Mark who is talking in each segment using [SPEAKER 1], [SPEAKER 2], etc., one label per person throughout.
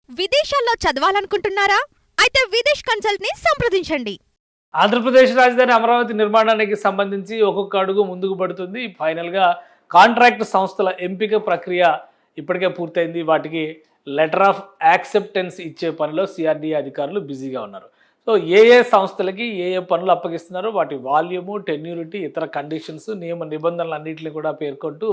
[SPEAKER 1] విదేశాల్లో చదవాలనుకుంటున్నారా? అయితే విదేశ్ కన్సల్ట్‌ని సంప్రదించండి.
[SPEAKER 2] ఆంధ్రప్రదేశ్ రాజధాని అమరావతి నిర్మాణానికి సంబంధించి ఒక్కొక్క అడుగు ముందుకు పడుతుంది. ఫైనల్‌గా కాంట్రాక్ట్ సంస్థల ఎంపిక ప్రక్రియ ఇప్పటికే పూర్తయింది. వాటికి లెటర్ ఆఫ్ యాక్సెప్టెన్స్ ఇచ్చే పనిలో సిఆర్‌డీఏ అధికారులు బిజీగా ఉన్నారు. సో ఏ సంస్థలకి ఏ పనులు అప్పగిస్తున్నారో వాటి వాల్యూము, టెన్యూరిటీ, ఇతర కండిషన్స్, నియమ నిబంధనలన్నిటిని కూడా పేర్కొంటూ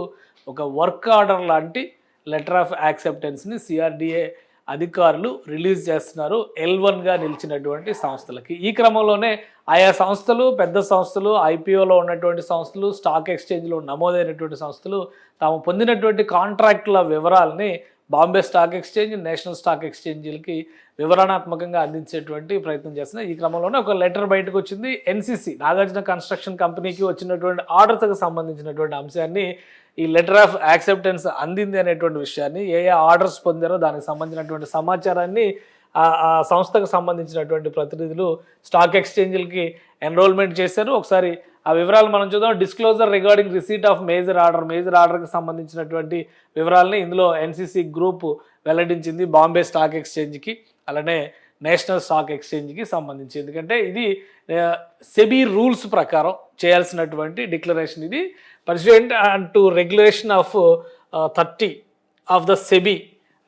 [SPEAKER 2] ఒక వర్క్ ఆర్డర్ లాంటి లెటర్ ఆఫ్ యాక్సెప్టెన్స్‌ని సిఆర్‌డీఏ అధికారులు రిలీజ్ చేస్తున్నారు L1గా నిలిచినటువంటి సంస్థలకి. ఈ క్రమంలోనే ఆయా సంస్థలు, పెద్ద సంస్థలు, ఐపీఓలో ఉన్నటువంటి సంస్థలు, స్టాక్ ఎక్స్చేంజ్లో నమోదైనటువంటి సంస్థలు తాము పొందినటువంటి కాంట్రాక్టుల వివరాలని Bombay stock exchange, national stock ఎక్స్చేంజీలకి వివరణాత్మకంగా అందించేటువంటి ప్రయత్నం చేస్తున్నాయి. ఈ క్రమంలోనే ఒక లెటర్ బయటకు వచ్చింది. ఎన్సీసీ నాగార్జున కన్స్ట్రక్షన్ కంపెనీకి వచ్చినటువంటి ఆర్డర్స్కి సంబంధించినటువంటి అంశాన్ని ఈ లెటర్ ఆఫ్ యాక్సెప్టెన్స్ అందింది అనేటువంటి విషయాన్ని, ఏ ఆర్డర్స్ పొందారో దానికి సంబంధించినటువంటి సమాచారాన్ని ఆ సంస్థకు సంబంధించినటువంటి ప్రతినిధులు స్టాక్ ఎక్స్చేంజ్లకి ఎన్రోల్మెంట్ చేశారు. ఒకసారి ఆ వివరాలు మనం చూద్దాం. Disclosure regarding receipt of major ఆర్డర్కి సంబంధించినటువంటి వివరాలని ఇందులో ఎన్సీసీ గ్రూప్ వెల్లడించింది బాంబే స్టాక్ ఎక్స్చేంజ్కి, అలానే నేషనల్ స్టాక్ ఎక్స్చేంజ్కి సంబంధించి. ఎందుకంటే ఇది సెబీ రూల్స్ ప్రకారం చేయాల్సినటువంటి డిక్లరేషన్. ఇది pursuant to regulation of 30 of the SEBI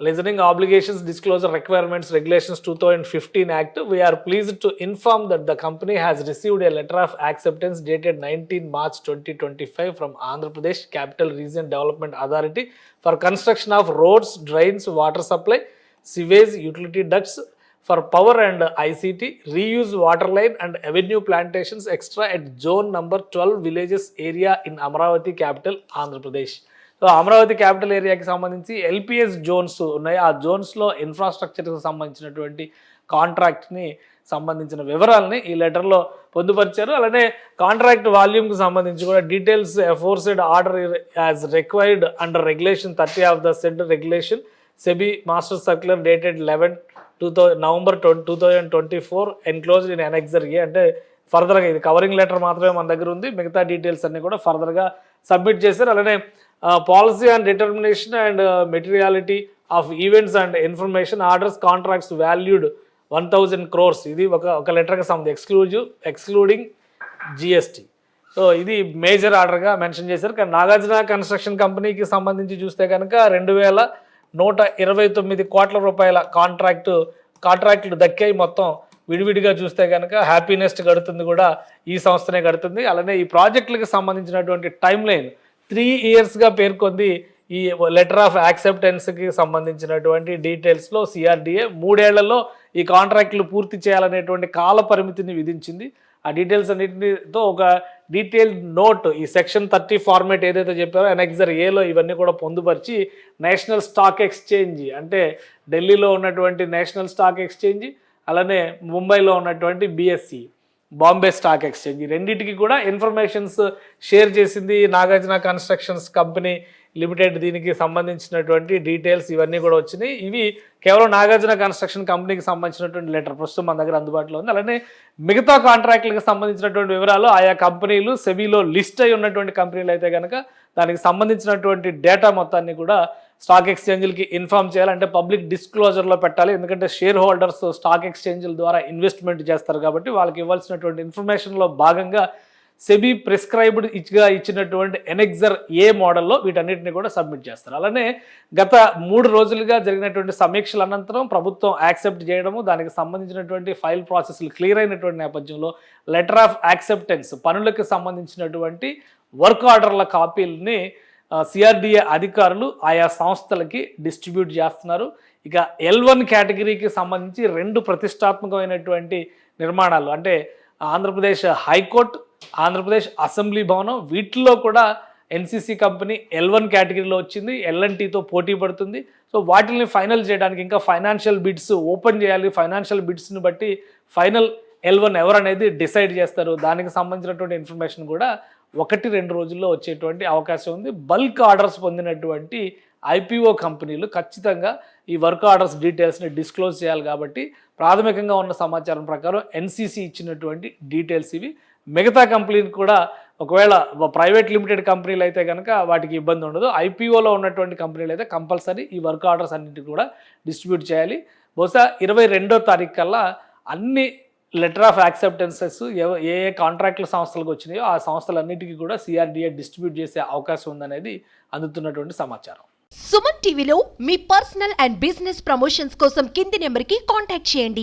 [SPEAKER 2] Listening Obligations Disclosure Requirements Regulations 2015 Act, we are pleased to inform that the company has received a letter of acceptance dated 19 March 2025 from Andhra Pradesh Capital Region Development Authority for construction of roads, drains, water supply, sewage, utility ducts for power and ICT, reuse water line and avenue plantations extra at zone number 12 villages area in Amravati capital Andhra Pradesh. So Amaravati capital ఏరియాకి సంబంధించి LPS Jones ఉన్నాయి. ఆ జోన్స్లో ఇన్ఫ్రాస్ట్రక్చర్కి సంబంధించినటువంటి కాంట్రాక్ట్ని సంబంధించిన వివరాలని ఈ లెటర్లో పొందుపరిచారు. అలానే కాంట్రాక్ట్ వాల్యూమ్కి సంబంధించి కూడా details aforesaid order as required under regulation 30 of the said regulation SEBI master circular dated November 2024 enclosed in annexure A. అంటే ఫర్దర్గా ఇది కవరింగ్ లెటర్ మాత్రమే మన దగ్గర ఉంది, మిగతా డీటెయిల్స్ అన్నీ కూడా ఫర్దర్గా సబ్మిట్ చేశారు. అలానే policy and determination and materiality of events and information orders contracts valued 1000 crores. ఇది ఒక లెటర్కి సంబంధించి ఎక్స్క్లూడింగ్ జిఎస్టీ. సో ఇది మేజర్ ఆర్డర్గా మెన్షన్ చేశారు. కానీ నాగార్జున కన్స్ట్రక్షన్ కంపెనీకి సంబంధించి చూస్తే కనుక 2129 కోట్ల రూపాయల కాంట్రాక్టులు దక్కాయి. మొత్తం విడివిడిగా చూస్తే కనుక హ్యాపీనెస్ట్ గడుతుంది కూడా ఈ సంస్థనే గడుతుంది. అలానే ఈ ప్రాజెక్టులకు సంబంధించినటువంటి టైం లైన్ 3 yearsగా పేర్కొంది. ఈ లెటర్ ఆఫ్ యాక్సెప్టెన్స్కి సంబంధించినటువంటి డీటెయిల్స్లో సిఆర్డీఏ 3 ఏళ్లలో ఈ కాంట్రాక్టులు పూర్తి చేయాలనేటువంటి కాల పరిమితిని విధించింది. ఆ డీటెయిల్స్ అన్నింటితో ఒక డీటెయిల్డ్ నోట్ ఈ సెక్షన్ 30 ఫార్మేట్ ఏదైతే చెప్పారో అనెక్సర్ ఏలో ఇవన్నీ కూడా పొందుపరిచి నేషనల్ స్టాక్ ఎక్స్చేంజ్ అంటే ఢిల్లీలో ఉన్నటువంటి నేషనల్ స్టాక్ ఎక్స్చేంజ్, అలానే ముంబైలో ఉన్నటువంటి బిఎస్సి బాంబే స్టాక్ ఎక్స్చేంజ్, ఈ రెండింటికి కూడా ఇన్ఫర్మేషన్స్ షేర్ చేసింది నాగార్జున కన్స్ట్రక్షన్స్ కంపెనీ లిమిటెడ్. దీనికి సంబంధించినటువంటి డీటెయిల్స్ ఇవన్నీ కూడా వచ్చినాయి. ఇవి కేవలం నాగార్జున కన్స్ట్రక్షన్ కంపెనీకి సంబంధించినటువంటి లెటర్ ప్రస్తుతం మన దగ్గర అందుబాటులో ఉంది. అలానే మిగతా కాంట్రాక్టులకు సంబంధించినటువంటి వివరాలు ఆయా కంపెనీలు సెబీలో లిస్ట్ అయి ఉన్నటువంటి కంపెనీలు అయితే కనుక దానికి సంబంధించినటువంటి డేటా మొత్తాన్ని కూడా స్టాక్ ఎక్స్చేంజ్లకి ఇన్ఫామ్ చేయాలి. అంటే పబ్లిక్ డిస్క్లోజర్లో పెట్టాలి. ఎందుకంటే షేర్ హోల్డర్స్ స్టాక్ ఎక్స్చేంజ్ల ద్వారా ఇన్వెస్ట్మెంట్ చేస్తారు కాబట్టి వాళ్ళకి ఇవ్వాల్సినటువంటి ఇన్ఫర్మేషన్లో భాగంగా సెబీ ప్రిస్క్రైబ్డ్ ఇచ్చినటువంటి ఎనెక్సర్ ఏ మోడల్లో వీటన్నిటిని కూడా సబ్మిట్ చేస్తారు. అలానే గత 3 రోజులుగా జరిగినటువంటి సమీక్షల అనంతరం ప్రభుత్వం యాక్సెప్ట్ చేయడము, దానికి సంబంధించినటువంటి ఫైల్ ప్రాసెస్లు క్లియర్ అయినటువంటి నేపథ్యంలో లెటర్ ఆఫ్ యాక్సెప్టెన్స్ పనులకు సంబంధించినటువంటి వర్క్ ఆర్డర్ల కాపీలని సిఆర్డీఏ అధికారులు ఆయా సంస్థలకి డిస్ట్రిబ్యూట్ చేస్తున్నారు. ఇక L1 కేటగిరీకి సంబంధించి 2 ప్రతిష్టాత్మకమైనటువంటి నిర్మాణాలు అంటే ఆంధ్రప్రదేశ్ హైకోర్టు, ఆంధ్రప్రదేశ్ అసెంబ్లీ భవనం, వీటిల్లో కూడా ఎన్సీసీ కంపెనీ L1 కేటగిరీలో వచ్చింది. ఎల్ఎన్టీతో పోటీ పడుతుంది. సో వాటిని ఫైనల్ చేయడానికి ఇంకా ఫైనాన్షియల్ బిడ్స్ ఓపెన్ చేయాలి. ఫైనాన్షియల్ బిడ్స్ని బట్టి ఫైనల్ L1 ఎవరు అనేది డిసైడ్ చేస్తారు. దానికి సంబంధించినటువంటి ఇన్ఫర్మేషన్ కూడా 1-2 రోజుల్లో వచ్చేటువంటి అవకాశం ఉంది. బల్క్ ఆర్డర్స్ పొందినటువంటి ఐపీఓ కంపెనీలు ఖచ్చితంగా ఈ వర్క్ ఆర్డర్స్ డీటెయిల్స్ని డిస్క్లోజ్ చేయాలి. కాబట్టి ప్రాథమికంగా ఉన్న సమాచారం ప్రకారం ఎన్సీసీ ఇచ్చినటువంటి డీటెయిల్స్ ఇవి. మిగతా కంపెనీలు కూడా ఒకవేళ ప్రైవేట్ లిమిటెడ్ కంపెనీలు అయితే కనుక వాటికి ఇబ్బంది ఉండదు. ఐపీఓలో ఉన్నటువంటి కంపెనీలు అయితే కంపల్సరీ ఈ వర్క్ ఆర్డర్స్ అన్నింటినీ కూడా డిస్ట్రిబ్యూట్ చేయాలి. బహుశా 22వ తారీఖు కల్లా అన్ని లెటర్ ఆఫ్ యాక్సెప్టెన్సెస్ ఏ కాంట్రాక్టుల సంస్థలకు వచ్చినాయో ఆ సంస్థలన్నిటికీ కూడా సిఆర్డిఏ డిస్ట్రిబ్యూట్ చేసే అవకాశం ఉందనేది అందుతున్నటువంటి సమాచారం.
[SPEAKER 3] సుమన్ టీవీలో మీ పర్సనల్ అండ్ బిజినెస్ ప్రమోషన్స్ కోసం కింది నెంబర్కి కాంటాక్ట్ చేయండి.